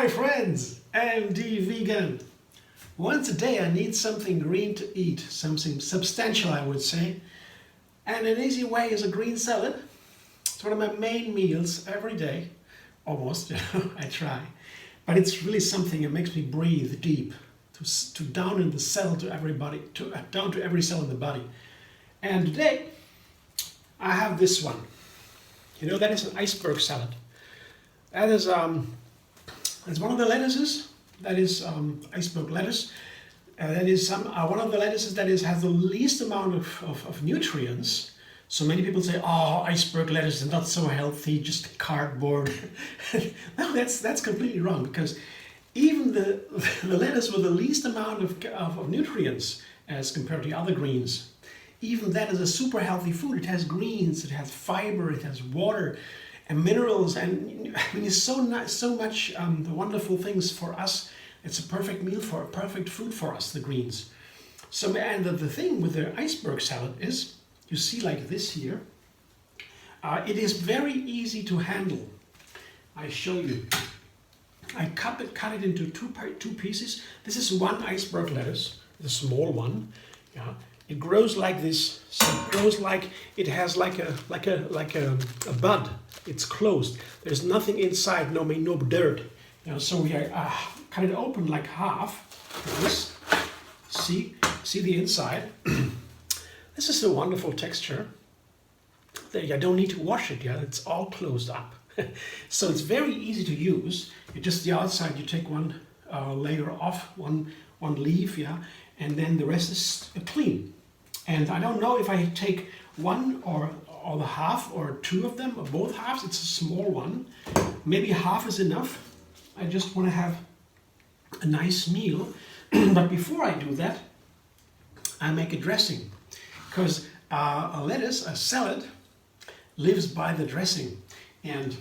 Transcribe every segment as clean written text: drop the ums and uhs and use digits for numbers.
Hi friends, MD Vegan. Once a day I need something green to eat, something substantial I would say. And an easy way is a green salad. It's one of my main meals every day, almost, I try. But it's really something that makes me breathe deep, to down in the cell to everybody, down to every cell in the body. And today I have this one. You know, that is an iceberg salad. That is it's one of the lettuces. That is iceberg lettuce. That is one of the lettuces that has the least amount of nutrients. So many people say, "Oh, iceberg lettuce is not so healthy, just cardboard." No, that's completely wrong, because even the lettuce with the least amount of nutrients as compared to other greens, even that is a super healthy food. It has greens, it has fiber, it has water and minerals, and I mean, it's so much wonderful things for us. It's a perfect meal for a perfect food for us, the greens. So, and the thing with the iceberg salad is, you see like this here, it is very easy to handle. I show you. I cut it into two pieces. This is one iceberg lettuce, the small one. Yeah. It grows like this. So it grows like it has like a bud. It's closed. There's nothing inside. No dirt. You know, so we cut it open like half. Like this. See the inside. This is a wonderful texture. I don't need to wash it. Yeah, it's all closed up. So it's very easy to use. You just the outside. You take one layer off, one leaf. Yeah, and then the rest is clean. And I don't know if I take one or the half or two of them or both halves. It's a small one. Maybe half is enough. I just want to have a nice meal. But before I do that, I make a dressing. Because a salad, lives by the dressing. And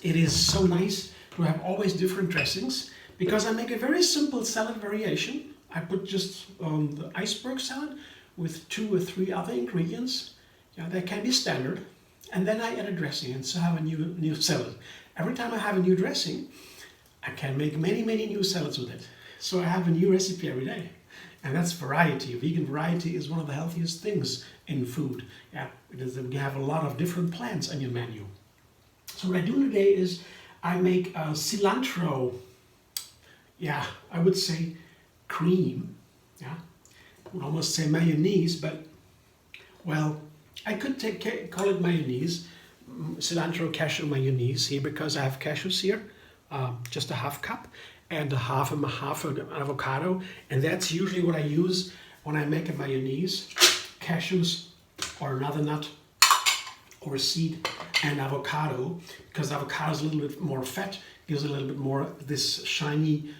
it is so nice to have always different dressings, because I make a very simple salad variation. I put just the iceberg salad with 2 or 3 other ingredients. Yeah, they can be standard. And then I add a dressing, and so I have a new salad. Every time I have a new dressing, I can make many new salads with it. So I have a new recipe every day. And that's variety. Vegan variety is one of the healthiest things in food. Yeah, because you have a lot of different plants on your menu. So what I do today is I make cilantro, yeah, I would say cream. Yeah, I would almost say mayonnaise, but well, I could call it mayonnaise, cilantro cashew mayonnaise here, because I have cashews here, just a half cup, and half an avocado, and that's usually what I use when I make a mayonnaise. Cashews or another nut or a seed, and avocado, because avocado is a little bit more fat, gives a little bit more this shiny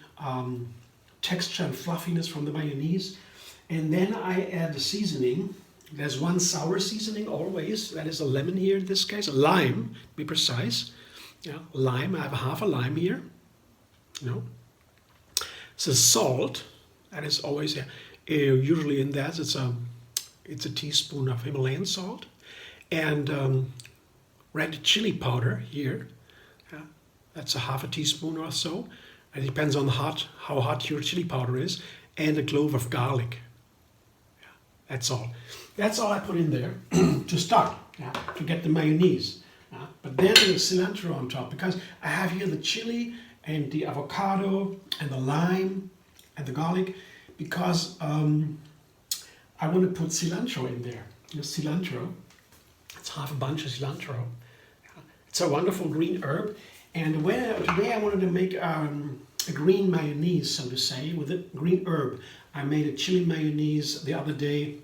texture and fluffiness from the mayonnaise. And then I add the seasoning. There's one sour seasoning always. That is a lemon here in this case, a lime, to be precise. Yeah, lime. I have half a lime here. You know. So salt. That is always usually in that. It's a teaspoon of Himalayan salt, and red chili powder here. Yeah, that's a half a teaspoon or so. It depends on how hot your chili powder is, and a clove of garlic. Yeah, that's all. That's all I put in there to start, yeah, to get the mayonnaise. But then the cilantro on top, because I have here the chili and the avocado and the lime and the garlic, because I want to put cilantro in there. You know, cilantro, it's half a bunch of cilantro. Yeah. It's a wonderful green herb. And today I wanted to make a green mayonnaise, so to say, with a green herb. I made a chili mayonnaise the other day.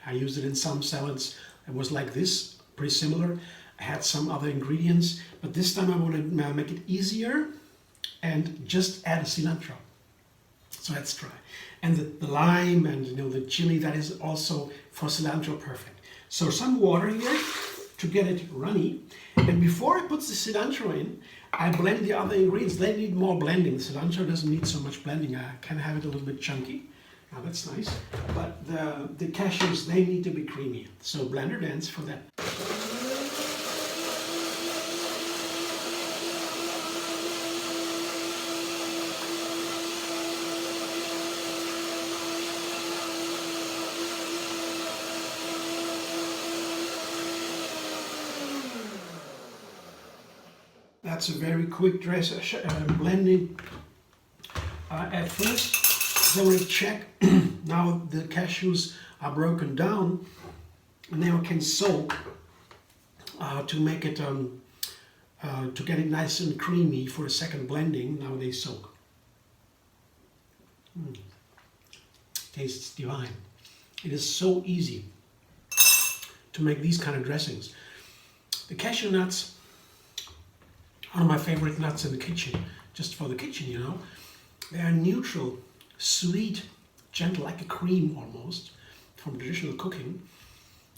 I used it in some salads. It was like this, pretty similar. I had some other ingredients, but this time I want to make it easier and just add a cilantro. So let's try. And the lime and the chili, that is also for cilantro perfect. So some water here to get it runny. And before I put the cilantro in, I blend the other ingredients. They need more blending. The cilantro doesn't need so much blending. I can have it a little bit chunky. Now that's nice. But the cashews, they need to be creamy. So blender dance for that. So That's a very quick blending. At first, so we check now the cashews are broken down, and now can soak to make it to get it nice and creamy for a second blending. Now they soak. Tastes divine. It is so easy to make these kind of dressings. The cashew nuts, one of my favorite nuts in the kitchen, just for the kitchen, you know. They are neutral, sweet, gentle, like a cream almost, from traditional cooking.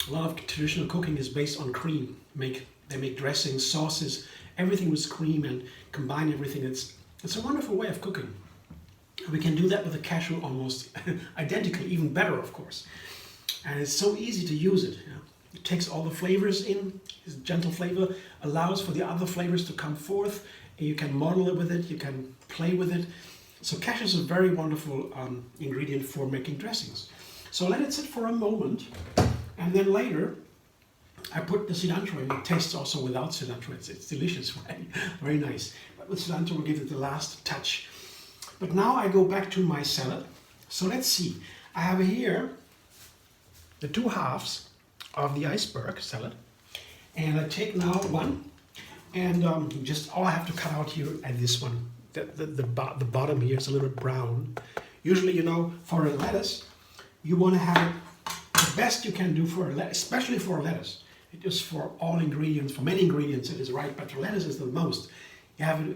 A lot of traditional cooking is based on cream. They make dressings, sauces, everything with cream and combine everything. It's a wonderful way of cooking. We can do that with the cashew almost identical, even better, of course. And it's so easy to use it. You know? It takes all the flavors in. It's gentle flavor, allows for the other flavors to come forth. You can model it with it, you can play with it. So cashew is a very wonderful ingredient for making dressings. So let it sit for a moment, and then later I put the cilantro in. It tastes also without cilantro. It's delicious, right? Very nice. But with cilantro we'll give it the last touch. But now I go back to my salad. So let's see. I have here the two halves of the iceberg salad. And I take now one, and just all I have to cut out here and this one. The bottom here is a little bit brown. Usually, you know, for a lettuce, you want to have it the best you can do for a lettuce, especially for a lettuce. It is for all ingredients, for many ingredients it is right, but for lettuce is the most.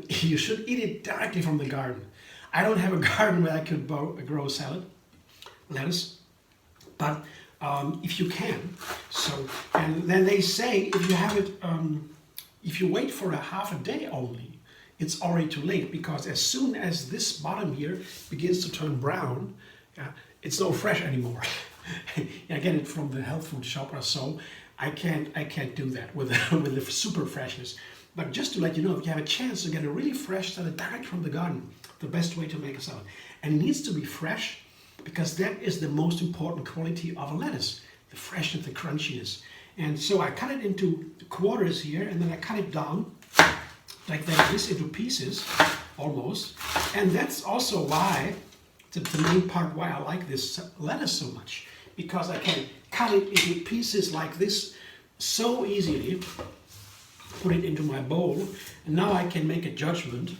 You should eat it directly from the garden. I don't have a garden where I could grow lettuce, but if you can. So, and then they say if you have it, if you wait for a half a day only, it's already too late, because as soon as this bottom here begins to turn brown, it's not fresh anymore. I get it from the health food shop or so. I can't do that with with the super freshness. But just to let you know, if you have a chance to get a really fresh salad direct from the garden, the best way to make a salad. And it needs to be fresh, because that is the most important quality of a lettuce, the freshness, the crunchiness. And so I cut it into quarters here, and then I cut it down like that, this into pieces almost. And that's also why, the main part why I like this lettuce so much, because I can cut it into pieces like this so easily, put it into my bowl, and now I can make a judgment.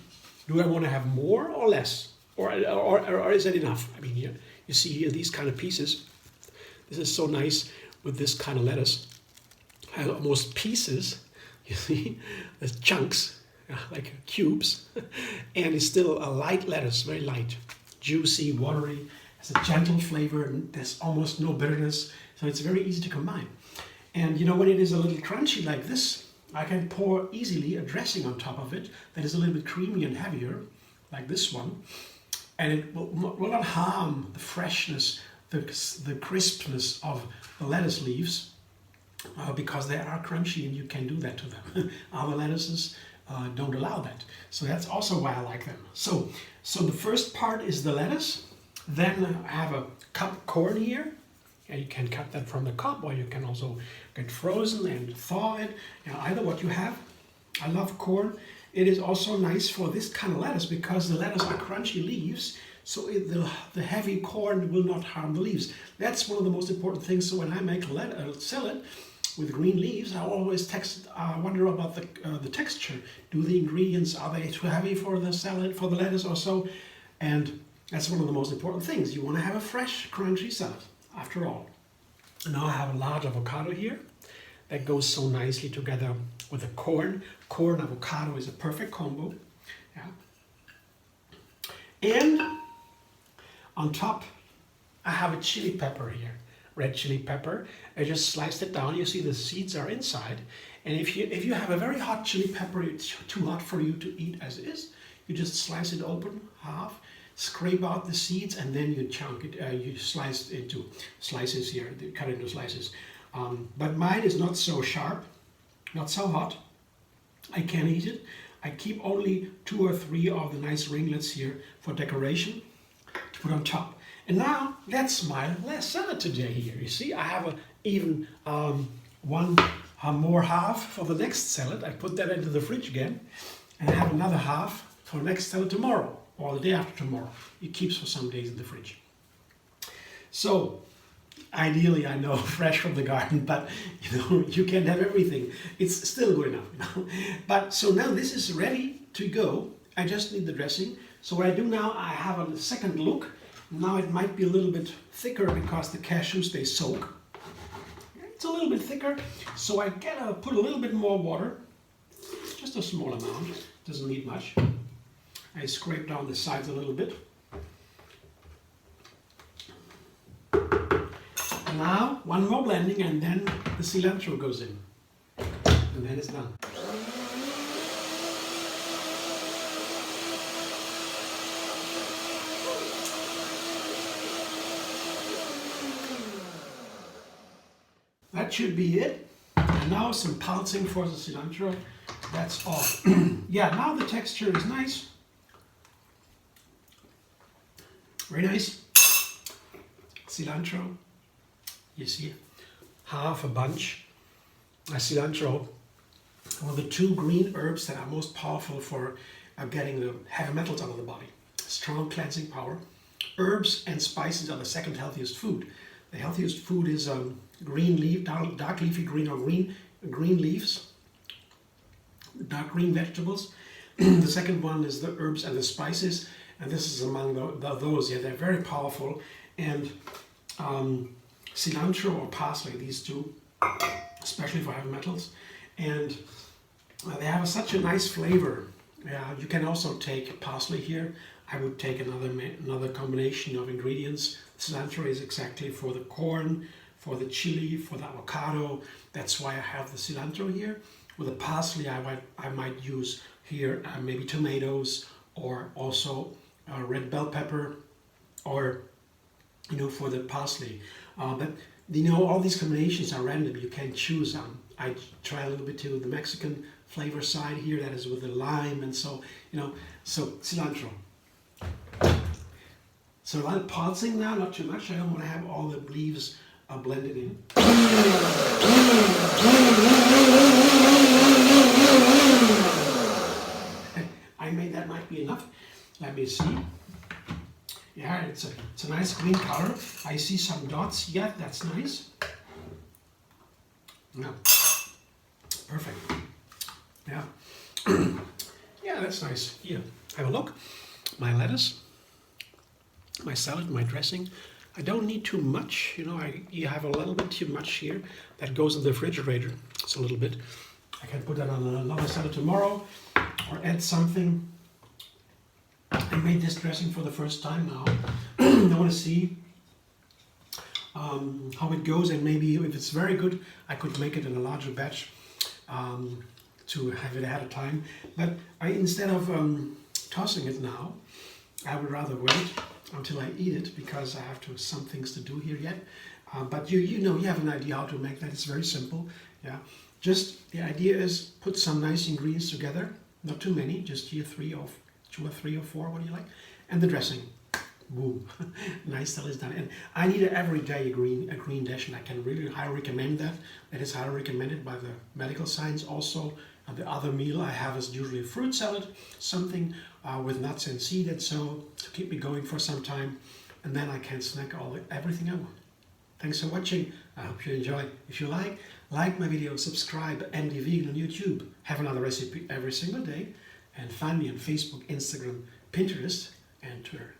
Do I want to have more or less? Or is that enough? I mean, here, you see here these kind of pieces. This is so nice with this kind of lettuce. I have almost pieces, you see, there's chunks, like cubes, and it's still a light lettuce, very light, juicy, watery, has a gentle flavor, and there's almost no bitterness, so it's very easy to combine. And you know, when it is a little crunchy like this, I can pour easily a dressing on top of it that is a little bit creamy and heavier, like this one, and it will not harm the freshness, the crispness of the lettuce leaves, because they are crunchy and you can do that to them. Other lettuces don't allow that. So that's also why I like them. So the first part is the lettuce. Then I have a cup of corn here. And you can cut that from the cup, or you can also get frozen and thaw it. You know, either what you have. I love corn. It is also nice for this kind of lettuce, because the lettuce are crunchy leaves, so the heavy corn will not harm the leaves. That's one of the most important things. So when I make a salad with green leaves, I always wonder about the texture. Do the ingredients, are they too heavy for the salad, for the lettuce or so? And that's one of the most important things. You want to have a fresh, crunchy salad, after all. Now I have a large avocado here that goes so nicely together with the corn. Corn avocado is a perfect combo. Yeah. And on top, I have a chili pepper here, red chili pepper. I just sliced it down. You see the seeds are inside. And if you have a very hot chili pepper, it's too hot for you to eat as is. You just slice it open half, scrape out the seeds, and then you chunk it. You slice it into slices here, cut into slices. But mine is not so sharp, not so hot. I can eat it. I keep only 2 or 3 of the nice ringlets here for decoration to put on top. And now that's my last salad today here. You see, I have even one more half for the next salad. I put that into the fridge again. and I have another half for next salad tomorrow or the day after tomorrow. It keeps for some days in the fridge. So ideally, I know fresh from the garden, but you can't have everything. It's still good enough. But so now this is ready to go. I just need the dressing. So what I do now, I have a second look. Now it might be a little bit thicker because the cashews, they soak. It's a little bit thicker, so I gotta put a little bit more water, just a small amount, doesn't need much. I scrape down the sides a little bit. Now, one more blending and then the cilantro goes in. And then it's done. That should be it. And now some pulsing for the cilantro. That's all. Yeah, now the texture is nice. Very nice. Cilantro. You see, half a bunch. Cilantro, one of the two green herbs that are most powerful for getting the heavy metals out of the body. Strong cleansing power. Herbs and spices are the second healthiest food. The healthiest food is green leaf, dark leafy green or green leaves, dark green vegetables. The second one is the herbs and the spices, and this is among those. Yeah, they're very powerful. And cilantro or parsley, these two, especially for heavy metals, and they have such a nice flavor. You can also take parsley here. I would take another combination of ingredients. Cilantro is exactly for the corn, for the chili, for the avocado. That's why I have the cilantro here. With the parsley, I might use here maybe tomatoes, or also red bell pepper, or for the parsley. But all these combinations are random. You can choose. I try a little bit to the Mexican flavor side here. That is with the lime, and so so cilantro. So a lot of pulsing now, not too much. I don't want to have all the leaves blended in. I made that might be enough. Let me see. Yeah, it's a nice green color. I see some dots yet. That's nice. Yeah, perfect. Yeah, yeah, that's nice. Here, have a look. My lettuce, my salad, my dressing. I don't need too much. You have a little bit too much here. That goes in the refrigerator. It's a little bit. I can put that on another salad tomorrow, or add something. I made this dressing for the first time now. I want to see how it goes, and maybe if it's very good, I could make it in a larger batch to have it ahead of time. But instead of tossing it now, I would rather wait until I eat it, because I have some things to do here yet. But you have an idea how to make that. It's very simple. Yeah, just the idea is put some nice ingredients together. Not too many, just here 2 or 3 or 4, what do you like? And the dressing. Boom. Nice salad is done. And I need every day a green dish, and I can really highly recommend that. That is highly recommended by the medical science also. The other meal I have is usually a fruit salad, something with nuts and seed, and so to keep me going for some time. And then I can snack everything I want. Thanks for watching. I hope you enjoy. If you like my video, subscribe, MD Vegan on YouTube. Have another recipe every single day. And find me on Facebook, Instagram, Pinterest, and Twitter.